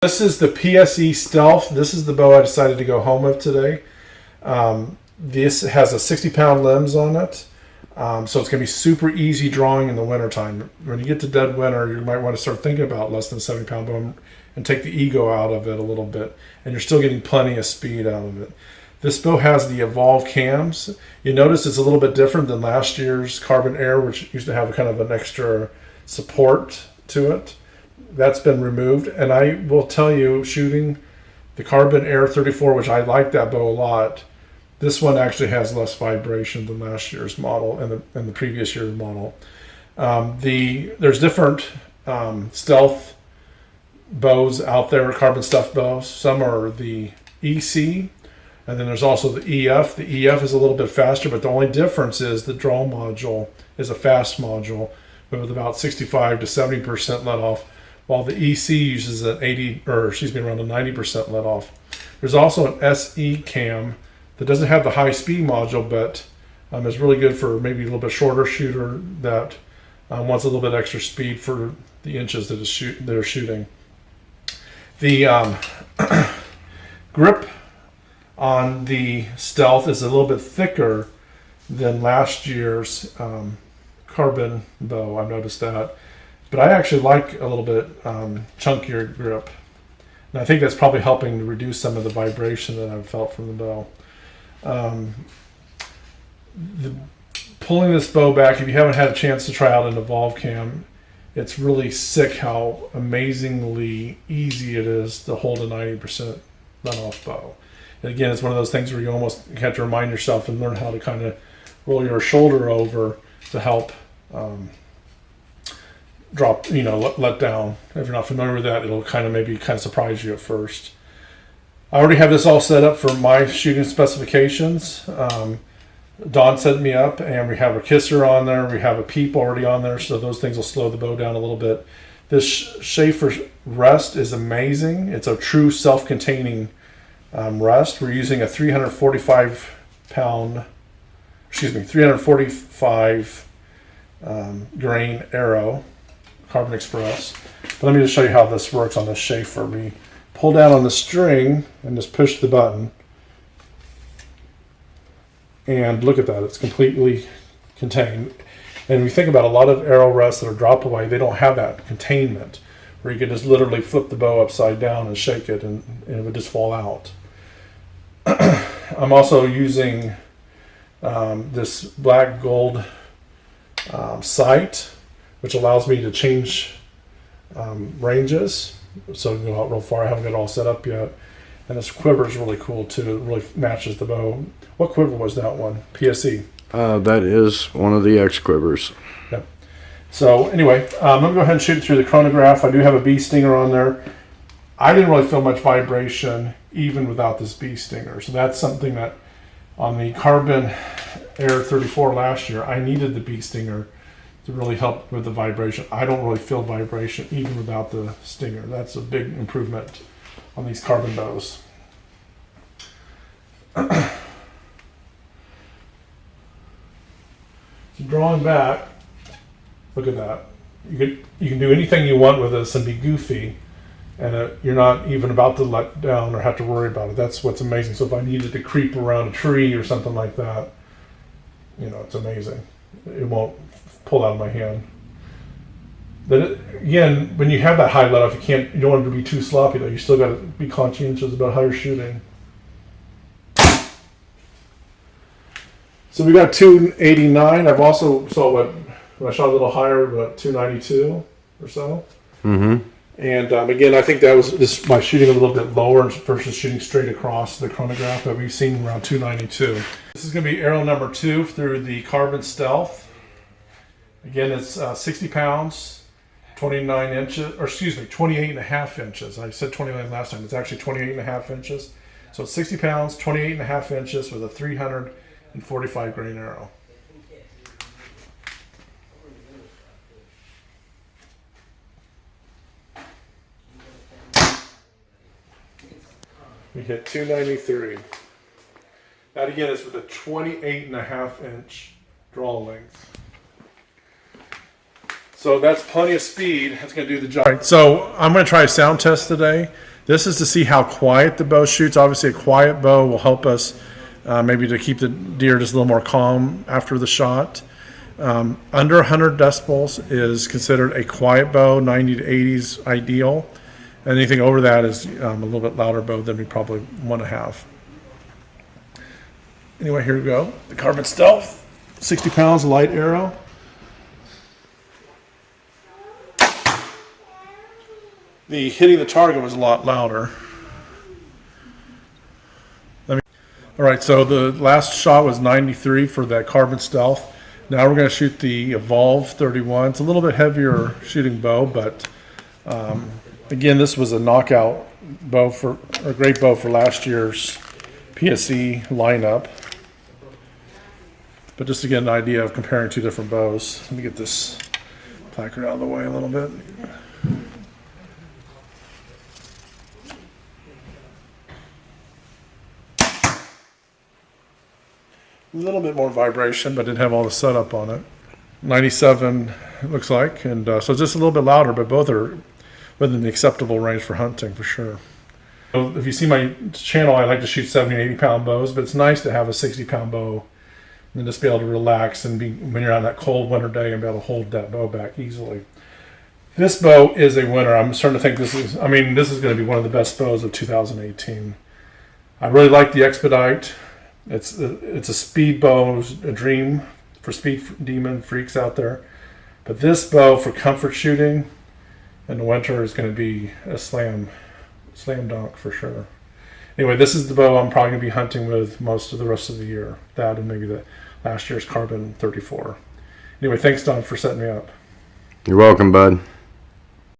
This is the PSE Stealth. This is the bow I decided to go home with today. This has a 60-pound limbs on it, so it's going to be super easy drawing in the wintertime. When you get to dead winter, you might want to start thinking about less than 70-pound bow and take the ego out of it a little bit, and you're still getting plenty of speed out of it. This bow has the Evolve cams. You notice it's a little bit different than last year's Carbon Air, which used to have kind of an extra support to it. That's been removed, and I will tell you, shooting the Carbon Air 34, which I like that bow a lot, this one actually has less vibration than last year's model and the previous year's model. There's different stealth bows out there, carbon stealth bows. Some are the EC, and then there's also the EF. The EF is a little bit faster, but the only difference is the draw module is a fast module with about 65 to 70% let off, while the EC uses an around a 90% let off. There's also an SE cam that doesn't have the high speed module, but is really good for maybe a little bit shorter shooter that wants a little bit extra speed for the inches that they're shooting. The grip on the Stealth is a little bit thicker than last year's carbon bow. I've noticed that. But I actually like a little bit chunkier grip. And I think that's probably helping to reduce some of the vibration that I've felt from the bow. Pulling this bow back, if you haven't had a chance to try out an Evolve cam, it's really sick how amazingly easy it is to hold a 90% let-off bow. And again, it's one of those things where you almost have to remind yourself and learn how to kind of roll your shoulder over to help drop, let down. If you're not familiar with that, it'll maybe surprise you at first. I already have this all set up for my shooting specifications. Dawn set me up, and we have a kisser on there. We have a peep already on there, so those things will slow the bow down a little bit. This Schaefer rest is amazing. It's a true self-containing rest. We're using a 345 grain arrow, Carbon Express. But let me just show you how this works on the Schaefer. We pull down on the string and just push the button. And look at that, it's completely contained. And we think about a lot of arrow rests that are drop away, they don't have that containment where you can just literally flip the bow upside down and shake it and it would just fall out. I'm also using this black gold sight, which allows me to change ranges. So I can go out real far. I haven't got it all set up yet. And this quiver is really cool too. It really matches the bow. What quiver was that one? PSE? That is one of the X quivers. Yep. So anyway, I'm going to go ahead and shoot it through the chronograph. I do have a bee stinger on there. I didn't really feel much vibration even without this bee stinger. So that's something that on the Carbon Air 34 last year, I needed the bee stinger to really help with the vibration. I don't really feel vibration even without the stinger. That's a big improvement on these carbon bows. So drawing back, look at that. You can do anything you want with this and be goofy, and you're not even about to let down or have to worry about it. That's what's amazing. So if I needed to creep around a tree or something like that, it's amazing. It won't pull out of my hand. But again, when you have that high let off, you don't want it to be too sloppy though. You still got to be conscientious about how you're shooting. So we got 289. I've also when I shot a little higher, about 292 or so. Mm-hmm. And again, I think that was just by shooting a little bit lower versus shooting straight across the chronograph that we've seen around 292. This is going to be arrow number 2 through the Carbon Stealth. Again, it's 60 pounds, 29 inches, or excuse me, 28 and a half inches. I said 29 last time. It's actually 28 and a half inches. So it's 60 pounds, 28 and a half inches with a 345 grain arrow. We hit 293. That again is with a 28 and a half inch draw length. So So that's plenty of speed. That's going to do the job. All right, so I'm going to try a sound test today. This is to see how quiet the bow shoots. Obviously, a quiet bow will help us maybe to keep the deer just a little more calm after the shot. Under 100 decibels is considered a quiet bow. 90 to 80 is ideal. Anything over that is a little bit louder bow than we probably want to have. Anyway, here we go. The Carbon Stealth, 60 pounds, light arrow. The hitting the target was a lot louder. All right, so the last shot was 93 for that Carbon Stealth. Now we're going to shoot the Evolve 31. It's a little bit heavier shooting bow, but again, this was a knockout bow for a great bow for last year's PSE lineup. But just to get an idea of comparing two different bows, let me get this placard out of the way a little bit. A little bit more vibration, but didn't have all the setup on it. 97 it looks like, and so just a little bit louder, but both are within the acceptable range for hunting for sure. So if you see my channel, I like to shoot 70 and 80 pound bows, but it's nice to have a 60 pound bow and just be able to relax and be when you're on that cold winter day and be able to hold that bow back easily. This bow is a winner. I'm starting to think this is going to be one of the best bows of 2018. I really like the Expedite. It's a speed bow, a dream for speed demon freaks out there. But this bow for comfort shooting in the winter is going to be a slam dunk for sure. Anyway, this is the bow I'm probably going to be hunting with most of the rest of the year. That and maybe the last year's Carbon 34. Anyway, thanks Don for setting me up. You're welcome, bud.